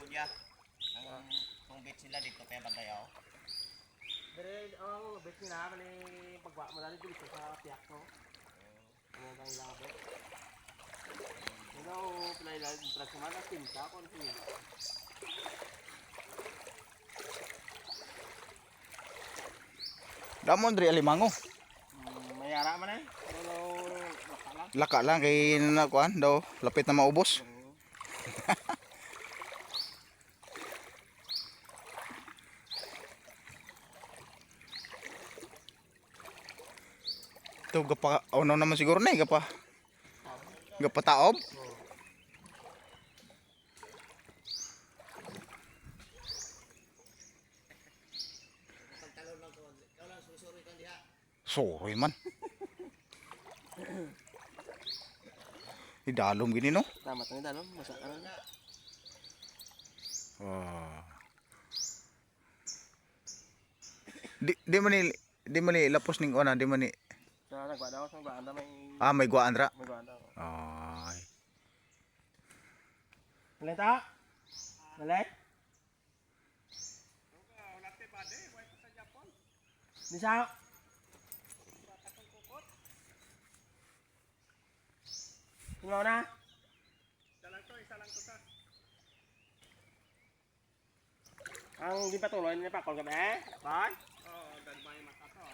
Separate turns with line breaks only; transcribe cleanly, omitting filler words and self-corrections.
Kuya. Kung beach sila dito kaya batayaw.
Dire ang bet nila mali pagwa mo dali dito sa tiyak no. Ano bang ilabot? Ano play lang para sa mga tinta kon sino.
Damon diri alimango.
Mayara man eh. Pero nakala.
Laka lang kay nakuan daw lapit na maubos. Ito gapa ano naman siguro na gapa taob.
Pagtalon lang ko. Ikaw lang susuri kan diha.
Sorry man. Idalom gini no.
Tama tani dalon masa kanan.
Ah. Di man ni lapos ning ona, di man ni
Sa nagwa daw sa banda may
may guaan ra.
may gwa daw.
Ay.
Lenta. Balik. Di sa Tumaw na. Isa lang to sa. Ang di patuloy ni pakol ka ba? Pan?
Oo, dan may mata to.